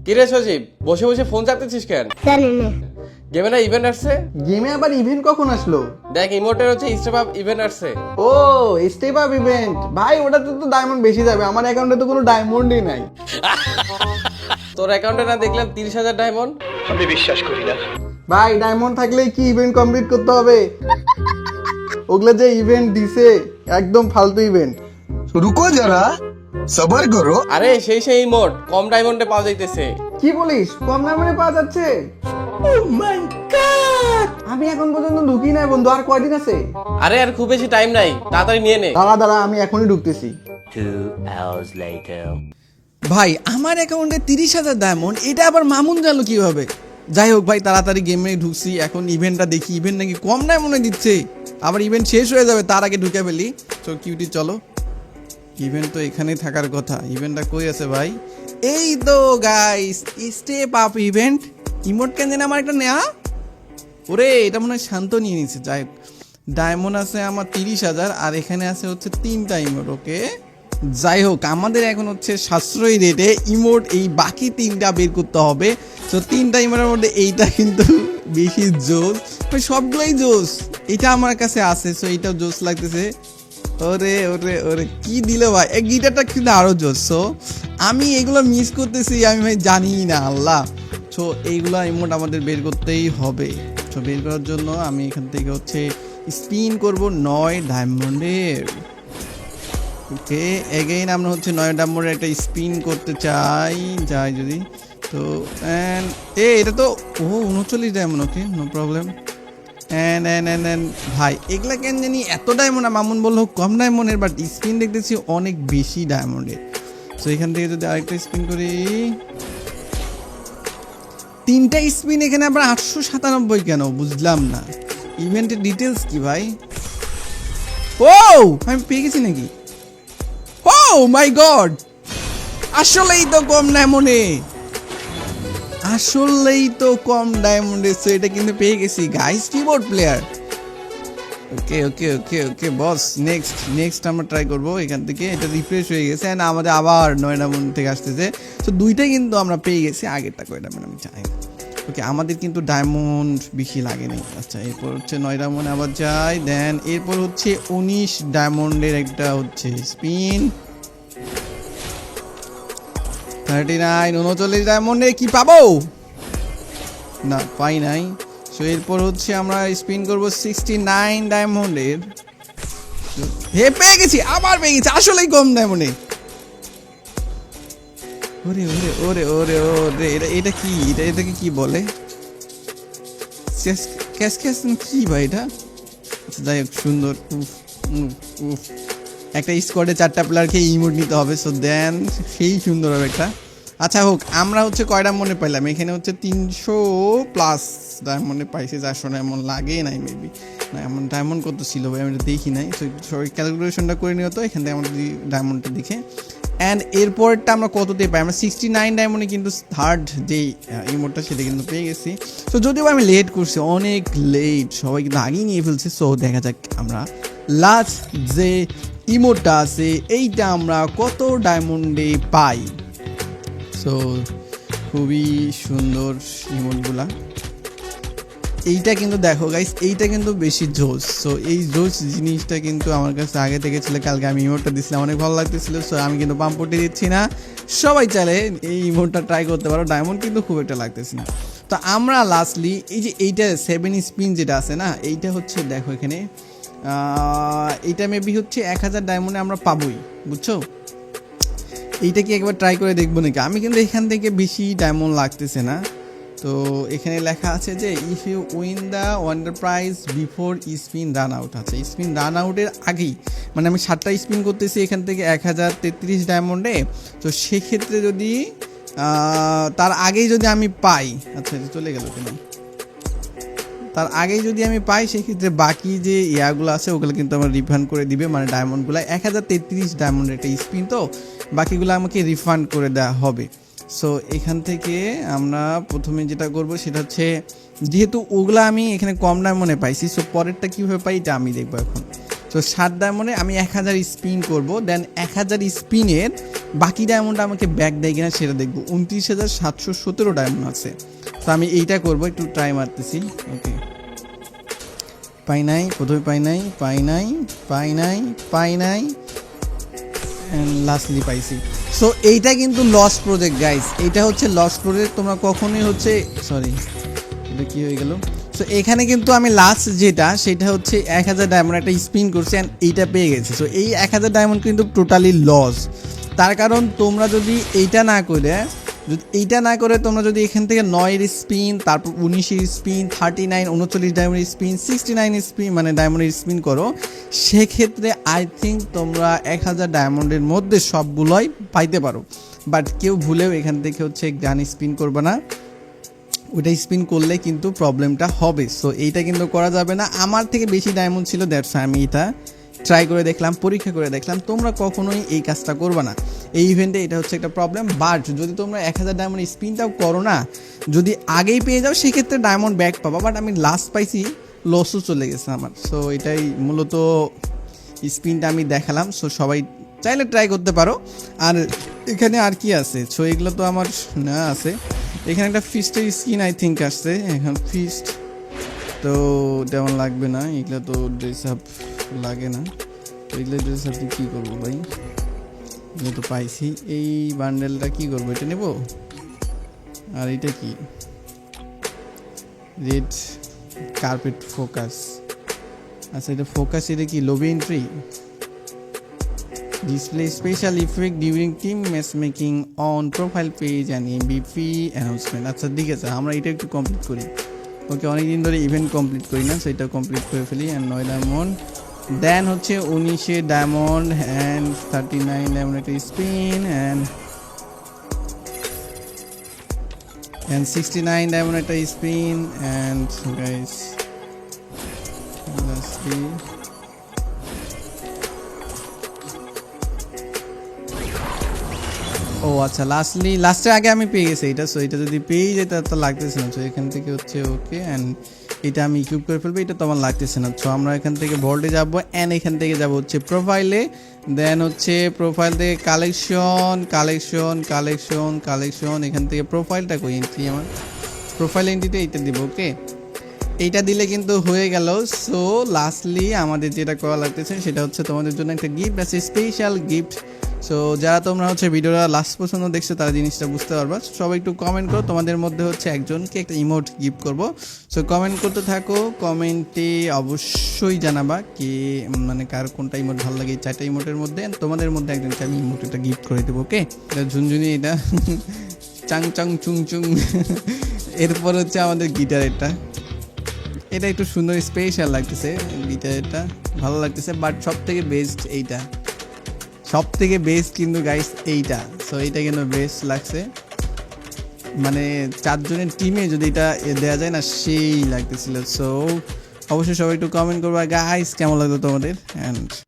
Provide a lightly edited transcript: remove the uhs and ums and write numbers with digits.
কিরে সজীব, বসে বসে ফোন চাপতেছিস কেন? জানি না। গেমে না ইভেন্ট আসছে? গেমে আবার ইভেন্ট কখন আসলো? দেখ, ইমোটের হচ্ছে স্টেপ আপ ইভেন্ট আসছে। ও, স্টেপ আপ ইভেন্ট। ভাই ওটাতে তো ডায়মন্ড বেশি যাবে, আমার অ্যাকাউন্টে তো কোনো ডায়মন্ডই নাই। তোর অ্যাকাউন্টে না দেখলাম 30,000 ডায়মন্ড। আমি বিশ্বাস করি না। ভাই ডায়মন্ড থাকলেই কি ইভেন্ট কমপ্লিট করতে হবে? ওগুলা যে ইভেন্ট দিছে একদম ফালতু ইভেন্ট। রুকো যারা, সবার করো। আরে সেই ইমোট কম ডায়মন্ডে পাওয়া যাইতেছে। কি বলিস, কম দামে পাওয়া যাচ্ছে? আমি এখন পর্যন্ত ঢুকি নাই বন্ধু, আর কয়দিন আছে? আরে আর খুব বেশি টাইম নাই, তাড়াতাড়ি নিয়ে নে। দাঁড়া আমি এখনই ঢুকতেছি। 2 hours later. ভাই আমার অ্যাকাউন্টে 30,000 ডায়মন্ড, এটা আবার মামুন জানলো কিভাবে? যাই হোক ভাই, তাড়াতাড়ি গেমে ঢুকছি, এখন ইভেন্টটা দেখি। ইভেন্ট নাকি কম ডায়মন্ডে দিচ্ছে, আবার ইভেন্ট শেষ হয়ে যাবে তার আগে ঢুকে ফেলি। তো কিউটি চলো, ইভেন্ট তো এখানেই থাকার কথা। ইভেন্টটা কই আছে ভাই? এই তো guys, step up event. Emote কেন জানি আমার একটা নেয়া। ওরে এটা মনে হয় শান্ত নিয়ে নিচ্ছে। যাই হোক, ডায়মন্ড আছে আমার 30,000, আর এখানে আছে হচ্ছে 3টা ইমোট। ওকে, যাই হোক আমাদের এখন হচ্ছে সাশ্রয়ী রেটে ইমোট এই বাকি 3টা বের করতে হবে। তো 3টা ইমোটের মধ্যে এইটা কিন্তু বেশি জোস, সবগুলোই জোস। এটা আমার কাছে আছে, সো এইটাও জোস লাগতেছে। ওরে ওরে ওরে কি দিল ভাই, এই গিটারটা কিন্তু আরো জোস। সো আমি এগুলো মিস করতেছি, আমি ভাই জানি না আল্লাহ। সো এইগুলো ইমোট আমাদের বের করতেই হবে। তো বের করার জন্য আমি এখান থেকে হচ্ছে স্পিন করব 9 ডায়মন্ডের। ওকে, এগেইন আমরা হচ্ছে 9 ডায়মন্ডের একটা স্পিন করতে চাই যদি। তো এটা তো 39 ডায়মন্ড। ওকে, নো প্রবলেম। ভাই এগুলা কেন জানি এত ডায়মন্ড, মামুন বললো কম ডায়মন্ডের, বাট স্পিন দেখতেছি অনেক বেশি ডায়মন্ডের। তো এখান থেকে যদি আরেকটা স্পিন করি, 3টা স্পিন এখানে আবার 897 কেন বুঝলাম না। ইভেন্টের ডিটেলস কি ভাই? ও আমি পেয়ে গেছি নাকি? ও মাই গড, আসলেই তো কম ডায়মন্ডে, সো এটা কিন্তু পেয়ে গেছি গাইস, কিবোর্ড প্লেয়ার। ওকে ওকে ওকে ওকে বস, নেক্সট আমরা ট্রাই করবো এখান থেকে। এটা রিফ্রেশ হয়ে গেছে, এন্ড আমাদের আবার 9 ডায়মন্ড থেকে আসতেছে। তো 2টাই কিন্তু আমরা পেয়ে গেছি, আগেরটা কয় ডায়মন্ড আমি চাই। ওকে, আমাদের কিন্তু ডায়মন্ড বেশি লাগে নাই। আচ্ছা, এরপর হচ্ছে 9 ডায়মন্ড আবার যাই, দেন এরপর হচ্ছে 19 ডায়মন্ডের একটা হচ্ছে স্পিন। 39 ডায়মন্ডে কি পাবো? না পাই নাই। সো এরপর হচ্ছে আমরা স্পিন করবো 69 ডায়মন্ডের। পেয়ে গেছি, আবার পেয়ে গেছি, আসলেই কম ডায়মন্ডে। ওরে ওরে ওরে ওরে ওরে, এটা কি? এটাকে কি বলে? ক্যাশ কি ভাই এটা? যাই হোক, সুন্দর। একটা স্কোয়াডে 4টা প্লেয়ারকে ইমোট নিতে হবে। সো দেন সেই সুন্দর হবে একটা। আচ্ছা হোক, আমরা হচ্ছে কয় ডায়মন্ডে পাইলাম? এখানে হচ্ছে 300+ ডায়মন্ডে পাইছি। 400 ডায়মন্ড লাগে নাই মেবি, না এমন ডায়মন্ড কত ছিল ভাই আমি দেখি নাই। তো সবাই ক্যালকুলেশনটা করে নিও তো এখান থেকে আমাদের ডায়মন্ডটা দেখে। অ্যান্ড এরপরটা আমরা কততে পাই? আমরা 69 ডায়মন্ডে কিন্তু থার্ড যেই ইমোটটা সেটা কিন্তু পেয়ে গেছি। তো যদিও আমি লেট করছি, অনেক লেট, সবাই কিন্তু আগেই নিয়ে ফেলছে। সো দেখা যাক আমরা লাস্ট যে ইমোটটা আছে এইটা আমরা কত ডায়মন্ডে পাই। সো খুবই সুন্দর ইমোটগুলা। এইটা কিন্তু দেখো গাইস, এইটা কিন্তু বেশি জোস। সো এই জোস জিনিসটা কিন্তু আমার কাছে আগে থেকে ছিল। কালকে আমি ইমোটটা দিছিলাম, অনেক ভালো লাগতেছিল। সো আমি কিন্তু পাম্পটি দিচ্ছি না, সবাই চাইলে এই ইমোটটা ট্রাই করতে পারো। ডায়মন্ড কিন্তু খুব একটা লাগতেছে না। তো আমরা লাস্টলি এই যে এইটা 7 স্পিন যেটা আছে না, এইটা হচ্ছে দেখো এখানে এইটা মেবি হচ্ছে 1000 ডায়মন্ডে আমরা পাবোই, বুঝছো? এইটা কি একবার ট্রাই করে দেখবো নাকি? আমি কিন্তু এখান থেকে বেশি ডায়মন্ড লাগতেছে না। তো এখানে লেখা আছে যে if you win the wonder prize before spin run out. আছে স্পিন রান আউটের আগেই, মানে আমি 7টা স্পিন করতেছি এখান থেকে 1033 ডায়মন্ডে। তো সেক্ষেত্রে যদি তার আগেই যদি আমি পাই, আচ্ছা চলে গেল কেন, তার আগেই যদি আমি পাই সেক্ষেত্রে বাকি যে ইয়াগুলো আছে ওগুলো কিন্তু আমার রিফান্ড করে দিবে। মানে ডায়মন্ডগুলো 1033 ডায়মন্ডের একটা স্পিন, তো বাকিগুলো আমাকে রিফান্ড করে দেওয়া হবে। সো এখান থেকে আমরা প্রথমে যেটা করব সেটা হচ্ছে, যেহেতু ওগুলো আমি এখানে কম ডায়মন্ডে পাইছি, সো পরেরটা কীভাবে পাই এটা আমি দেখবো এখন। তো 7 ডায়মন্ডে আমি 1000 স্পিন করব, দেন 1000 স্পিনের বাকি ডায়মন্ড আমাকে ব্যাক দেয় কিনা সেটা দেখবো। 29,717 ডায়মন্ড আছে, তো আমি এইটা করবো, একটু ট্রাই মারতেছি। ওকে, পাই নাই, প্রথমে পাই নাই, লাস্টলি পাইছি। সো এইটা কিন্তু লস প্রজেক্ট গাইস, এইটা হচ্ছে লস প্রজেক্ট। তোমরা কখনোই হচ্ছে, সরি এটা কি হয়ে গেল। সো এখানে কিন্তু আমি লাস্ট যেটা সেটা হচ্ছে 1000 ডায়মন্ড একটা স্পিন করছি অ্যান্ড এইটা পেয়ে গেছি। সো এই 1000 ডায়মন্ড কিন্তু টোটালি লস। তার কারণ তোমরা যদি এইটা না করে তোমরা যদি এখান থেকে 9 স্পিন, তারপর 19 স্পিন, 39, 39 ডায়মন্ডের স্পিন, 69 স্পিন মানে ডায়মন্ডের স্পিন করো, সেক্ষেত্রে আই থিঙ্ক তোমরা 1000 ডায়মন্ডের মধ্যে সবগুলোই পাইতে পারো। বাট কেউ ভুলেও এখান থেকে হচ্ছে গান স্পিন করবে না, ওইটা স্পিন করলে কিন্তু প্রবলেমটা হবে। সো এইটা কিন্তু করা যাবে না। আমার থেকে বেশি ডায়মন্ড ছিল, দ্যাটস আমি এটা ট্রাই করে দেখলাম, পরীক্ষা করে দেখলাম। তোমরা কখনোই এই কাজটা করবে না এই ইভেন্টে, এটা হচ্ছে একটা প্রবলেম। বাট যদি তোমরা 1000 ডায়মন্ড স্পিনটাও করো না, যদি আগেই পেয়ে যাও সেক্ষেত্রে ডায়মন্ড ব্যাক পাবা। বাট আমি লাস্ট পাইছি, লসও চলে গেছে আমার। সো এটাই মূলত স্পিনটা আমি দেখালাম। সো সবাই চাইলে ট্রাই করতে পারো। আর এখানে আর কি আছে, সো এগুলো তো আমার না আছে। এখানে একটা ফিস্টের স্কিন আই থিঙ্ক আসছে, এখন ফিস্ট তো তেমন লাগবে না, এগুলো তো ড্রেস আপ লাগে না। তো এগুলো ড্রেস আপ কী করবো ভাই, এগুলো তো পাইছি। এই বান্ডেলটা কি করবো, এটা নেব। আর এটা কি, রেড কার্পেট ফোকাস, আচ্ছা এটা ফোকাস, এটা কি lobby entry, display special effect during team matchmaking on profile page and MVP announcement। আচ্ছা ঠিক আছে, আমরা এটা একটু কমপ্লিট করি। ওকে, অনেকদিন ধরে ইভেন্ট কমপ্লিট করি না, সেটা কমপ্লিট করে ফেলি। অ্যান্ড 9 ডায়মন্ড, দেন হচ্ছে 19 ডায়মন্ড অ্যান্ড 39 ডায়মন্ড একটা স্পিন অ্যান্ড 69 ডায়মন্ড একটা স্পিন অ্যান্ড গাইস লাস্টলি ও আচ্ছা লাস্টে আগে আমি পেয়ে গেছি এটা। সো এটা যদি পেয়ে যেত তো লাগতেছে না। সো এখান থেকে হচ্ছে ওকে, অ্যান্ড এটা আমি ইকুইপ করে ফেলবো, এটা তো আমার লাগতেছে না। সো আমরা এখান থেকে ভোল্টে যাবো অ্যান্ড এখান থেকে যাবো হচ্ছে প্রোফাইলে, দেন হচ্ছে প্রোফাইল থেকে কালেকশন, এখান থেকে প্রোফাইলটা কই এন্ট্রি, আমার প্রোফাইল এন্ট্রিতে এইটা দিব। ওকে, এইটা দিলে কিন্তু হয়ে গেল। সো লাস্টলি আমাদের যেটা করা লাগতেছে সেটা হচ্ছে তোমাদের জন্য একটা গিফট আছে, স্পেশাল গিফট। সো যারা তোমরা হচ্ছে ভিডিওটা লাস্ট পর্যন্ত দেখছো তারা জিনিসটা বুঝতে পারবা। সবাই একটু কমেন্ট করো, তোমাদের মধ্যে হচ্ছে একজনকে একটা ইমোট গিফট করব। সো কমেন্ট করতে থাকো, কমেন্টে অবশ্যই জানাবা কে মানে কার কোনটা ইমোট ভালো লাগে, 4টা ইমোটের মধ্যে তোমাদের মধ্যে একজনকে আমি ইমোট একটা গিফট করে দেবো। ওকে, এটা ঝুনঝুনি, এটা চাং চাং চুং চুং। এরপর হচ্ছে আমাদের গিটারেরটা, এটা একটু সুন্দর স্পেশাল লাগতেছে, গিটারটা ভালো লাগতেছে। বাট সব থেকে বেস্ট এইটা, সব থেকে বেস্ট কিন্তু গাইস এইটা। সো এইটা কিন্তু বেস্ট লাগছে, মানে 4 জনের টিমে যদি এটা দেওয়া যায় না সেই লাগতেছিল। সো অবশ্যই সবাই একটু কমেন্ট করবা গাইস কেমন লাগলো তোমাদের। অ্যান্ড